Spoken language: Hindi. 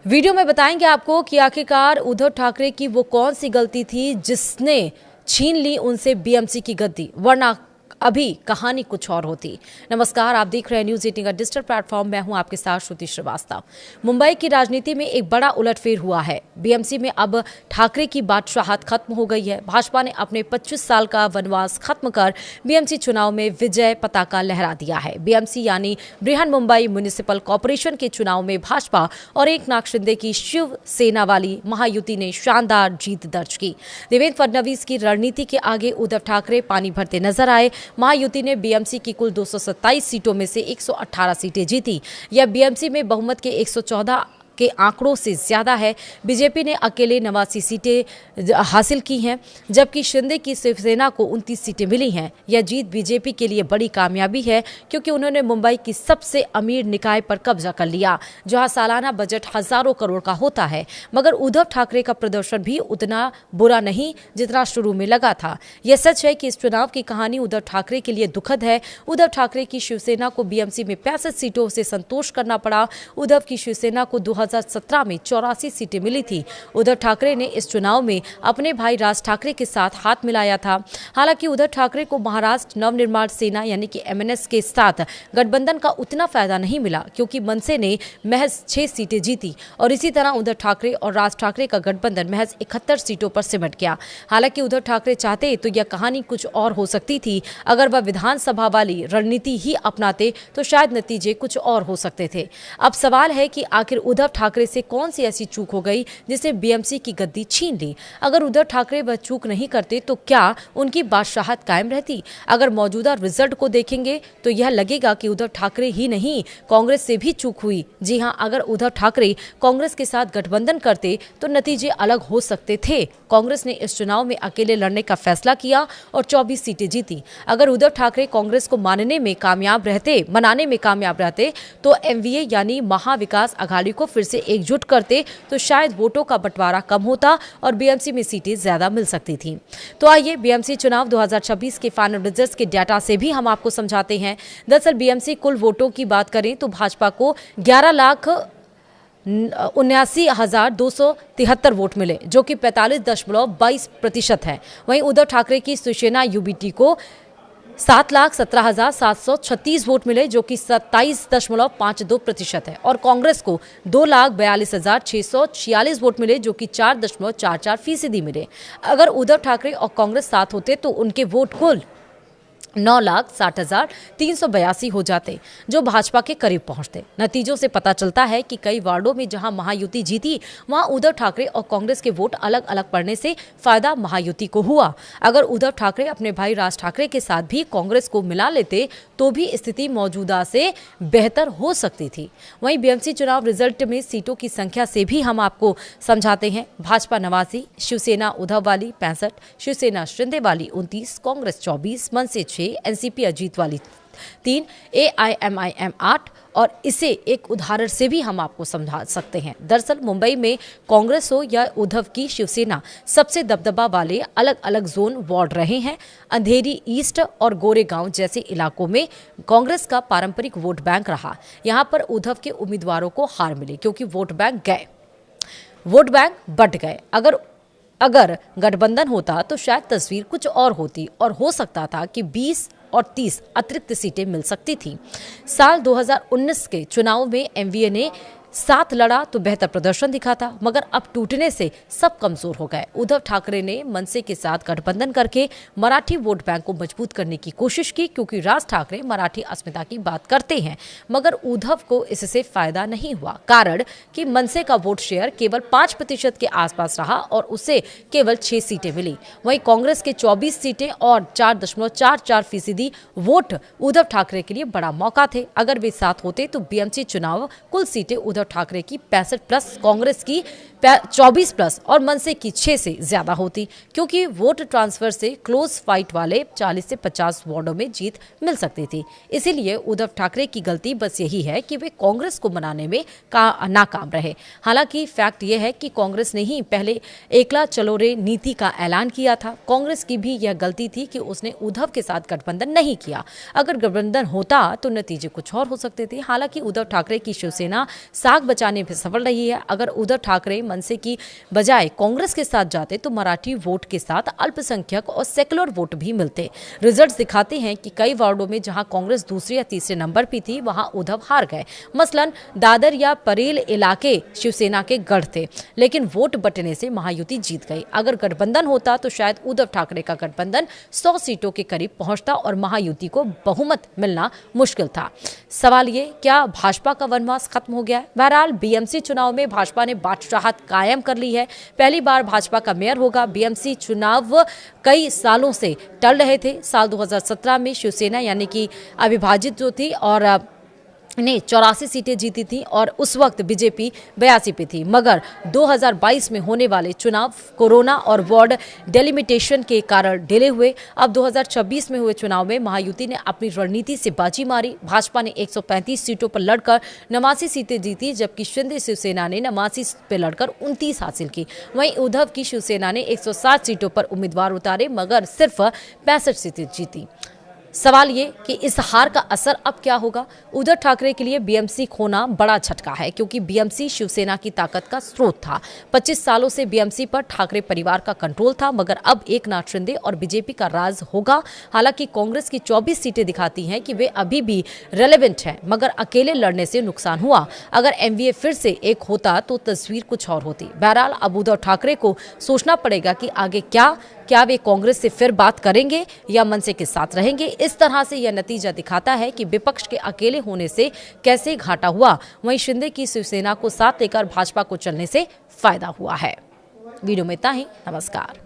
वीडियो में बताएंगे आपको कि आखिरकार उद्धव ठाकरे की वो कौन सी गलती थी जिसने छीन ली उनसे बीएमसी की गद्दी, वरना अभी कहानी कुछ और होती। नमस्कार, आप देख रहे हैं न्यूज 18 का डिजिटल प्लेटफॉर्म। मैं हूं आपके साथ श्रुति श्रीवास्तव। मुंबई की राजनीति में एक बड़ा उलटफेर हुआ है। बीएमसी में अब ठाकरे की बादशाहत खत्म हो गई है। भाजपा ने अपने 25 साल का वनवास खत्म कर बीएमसी चुनाव में विजय पताका लहरा दिया है। बीएमसी यानी बृहन मुंबई म्युनिसिपल कॉर्पोरेशन के चुनाव में भाजपा और एकनाथ शिंदे की शिवसेना वाली महायुति ने शानदार जीत दर्ज की। देवेंद्र फडणवीस की रणनीति के आगे उद्धव ठाकरे पानी भरते नजर आए। महायुति ने बीएमसी की कुल 227 सीटों में से 118 सीटें जीती। यह बीएमसी में बहुमत के 114 के आंकड़ों से ज्यादा है। बीजेपी ने अकेले 89 सीटें हासिल की हैं, जबकि शिंदे की शिवसेना को 29 सीटें मिली हैं। यह जीत बीजेपी के लिए बड़ी कामयाबी है, क्योंकि उन्होंने मुंबई की सबसे अमीर निकाय पर कब्जा कर लिया, जहां सालाना बजट हजारों करोड़ का होता है। मगर उद्धव ठाकरे का प्रदर्शन भी उतना बुरा नहीं जितना शुरू में लगा था। यह सच है कि इस चुनाव की कहानी उद्धव ठाकरे के लिए दुखद है। उद्धव ठाकरे की शिवसेना को बीएमसी में 65 सीटों से संतोष करना पड़ा। उद्धव की शिवसेना को 2017 में 84 सीटें मिली थी। उद्धव ठाकरे ने इस चुनाव में अपने भाई राज ठाकरे के साथ हाथ मिलाया था। हालांकि उद्धव ठाकरे को महाराष्ट्र नवनिर्माण सेना यानी कि एमएनएस के साथ गठबंधन का उतना फायदा नहीं मिला, क्योंकि मनसे ने महज 6 सीटें जीती और इसी तरह उद्धव ठाकरे और राज ठाकरे का गठबंधन महज 71 सीटों पर सिमट गया। हालांकि उद्धव ठाकरे चाहते तो यह कहानी कुछ और हो सकती थी। अगर वह विधानसभा वाली रणनीति ही अपनाते तो शायद नतीजे कुछ और हो सकते थे। अब सवाल है कि आखिर उद्धव ठाकरे से कौन सी ऐसी चूक हो गई जिसने बीएमसी की गद्दी छीन ली। अगर उद्धव ठाकरे वह चूक नहीं करते तो क्या उनकी बादशाहत कायम रहती। अगर मौजूदा रिजल्ट को देखेंगे तो यह लगेगा कि उद्धव ठाकरे ही नहीं, कांग्रेस से भी चूक हुई। जी हां, अगर उद्धव ठाकरे कांग्रेस के साथ गठबंधन करते तो नतीजे अलग हो सकते थे। कांग्रेस ने इस चुनाव में अकेले लड़ने का फैसला किया और 24 सीटें जीती। अगर उद्धव ठाकरे कांग्रेस को मनाने में कामयाब रहते तो एमवीए यानी महाविकास अघाड़ी को फिर से एकजुट करते तो शायद वोटों का बंटवारा कम होता और बीएमसी में सीटें ज्यादा मिल सकती थीं। तो आइए बीएमसी चुनाव 2026 के फाइनल रिजल्ट्स के डाटा से भी हम आपको समझाते हैं। दरअसल बीएमसी कुल वोटों की बात करें तो भाजपा को 11,79,273 वोट मिले, जो कि 45.22% है। वहीं उद्धव ठाकरे की शिवसेना यूबीटी को 7,17,736 वोट मिले, जो कि 27.52% है। और कांग्रेस को 2,42,646 वोट मिले, जो कि 4.44% मिले। अगर उद्धव ठाकरे और कांग्रेस साथ होते तो उनके वोट कुल 9,60,382 हो जाते, जो भाजपा के करीब पहुंचते। नतीजों से पता चलता है कि कई वार्डों में जहां महायुति जीती, वहां उद्धव ठाकरे और कांग्रेस के वोट अलग अलग पड़ने से फायदा महायुति को हुआ। अगर उद्धव ठाकरे अपने भाई राज ठाकरे के साथ भी कांग्रेस को मिला लेते तो भी स्थिति मौजूदा से बेहतर हो सकती थी। वहीं बीएमसी चुनाव रिजल्ट में सीटों की संख्या से भी हम आपको समझाते हैं। भाजपा 89, शिवसेना उद्धव वाली 65, शिवसेना शिंदे वाली 29, कांग्रेस 24, मनसे 6, एनसीपी अजीत वाली 3, एआईएमआईएम 8 और इसे एक उदाहरण से भी हम आपको समझा सकते हैं। दरअसल मुंबई में कांग्रेस हो या उद्धव की शिवसेना, सबसे दबदबा वाले अलग अलग जोन वार्ड रहे हैं। अंधेरी ईस्ट और गोरेगांव जैसे इलाकों में कांग्रेस का पारंपरिक वोट बैंक रहा। यहां पर उद्धव के उम्मीदवारों को हार मिली, क्योंकि वोट बैंक बढ़ गए। अगर गठबंधन होता तो शायद तस्वीर कुछ और होती और हो सकता था कि 20 और 30 अतिरिक्त सीटें मिल सकती थीं। साल 2019 के चुनाव में एमवीए ने साथ लड़ा तो बेहतर प्रदर्शन दिखा था, मगर अब टूटने से सब कमजोर हो गए। उद्धव ठाकरे ने मनसे के साथ गठबंधन करके मराठी वोट बैंक को मजबूत करने की कोशिश की, क्योंकि राज ठाकरे मराठी अस्मिता की बात करते हैं। मगर उद्धव को इससे फायदा नहीं हुआ, कारण कि मनसे का वोट शेयर केवल 5% के आसपास रहा और उसे केवल 6 सीटें मिली। वहीं कांग्रेस के 24 सीटें और 4.44% वोट उद्धव ठाकरे के लिए बड़ा मौका थे। अगर वे साथ होते तो बीएमसी चुनाव कुल सीटें उद्धव ठाकरे की 65+, कांग्रेस की 24+ और मनसे की 6 से ज्यादा होती, क्योंकि वोट ट्रांसफर से क्लोज फाइट वाले 40 से 50 वार्डों में जीत मिल सकती थी। इसीलिए उद्धव ठाकरे की गलती बस यही है कि वे कांग्रेस को मनाने में नाकाम रहे। हालांकि फैक्ट यह है कि कांग्रेस ने ही पहले एकला चलो रे नीति का ऐलान किया था। कांग्रेस की भी यह गलती थी कि उसने उद्धव के साथ गठबंधन नहीं किया। अगर गठबंधन होता तो नतीजे कुछ और हो सकते थे। हालांकि उद्धव ठाकरे की शिवसेना साख बचाने में सफल रही है। अगर उद्धव ठाकरे मनसे की बजाय कांग्रेस के साथ जाते तो मराठी वोट के साथ अल्पसंख्यक और सेकुलर वोट भी मिलते। रिजल्ट्स दिखाते हैं कि कई वार्डों में जहां कांग्रेस दूसरे या तीसरे नंबर पर थी वहां उद्धव हार गए। मसलन दादर या परेल इलाके शिवसेना के गढ़ थे, लेकिन वोट बंटने से महायुति जीत गई। अगर गठबंधन होता तो शायद उद्धव ठाकरे का गठबंधन 100 सीटों के करीब पहुंचता और महायुति को बहुमत मिलना मुश्किल था। सवाल ये, क्या भाजपा का वनवास खत्म हो गया है? बहरहाल बीएमसी चुनाव में भाजपा ने बादशाहत कायम कर ली है। पहली बार भाजपा का मेयर होगा। बीएमसी चुनाव कई सालों से टल रहे थे। साल 2017 में शिवसेना यानी कि अविभाजित जो थी और ने 84 सीटें जीती थी और उस वक्त बीजेपी 82 पे थी, मगर 2022 में होने वाले चुनाव कोरोना और वार्ड डेलिमिटेशन के कारण डिले हुए। अब 2026 में हुए चुनाव में महायुति ने अपनी रणनीति से बाजी मारी। भाजपा ने 135 सीटों पर लड़कर 89 सीटें जीती, जबकि शिंदे शिवसेना ने 89 पे लड़कर 29 हासिल की। वहीं उद्धव की शिवसेना ने 160 सीटों पर उम्मीदवार उतारे, मगर सिर्फ 65 सीटें जीती। सवाल ये कि इस हार का असर अब क्या होगा? उद्धव ठाकरे के लिए बीएमसी खोना बड़ा झटका है, क्योंकि बीएमसी शिवसेना की ताकत का स्रोत था। 25 सालों से बीएमसी पर ठाकरे परिवार का कंट्रोल था, मगर अब एकनाथ शिंदे और बीजेपी का राज होगा। हालांकि कांग्रेस की 24 सीटें दिखाती हैं कि वे अभी भी रेलेवेंट हैं, मगर अकेले लड़ने से नुकसान हुआ। अगर एमवीए फिर से एक होता तो तस्वीर कुछ और होती। बहरहाल अब उद्धव ठाकरे को सोचना पड़ेगा कि आगे क्या वे कांग्रेस से फिर बात करेंगे या मनसे के साथ रहेंगे। इस तरह से यह नतीजा दिखाता है कि विपक्ष के अकेले होने से कैसे घाटा हुआ। वहीं शिंदे की शिवसेना को साथ लेकर भाजपा को चलने से फायदा हुआ है। वीडियो में इतना ही। नमस्कार।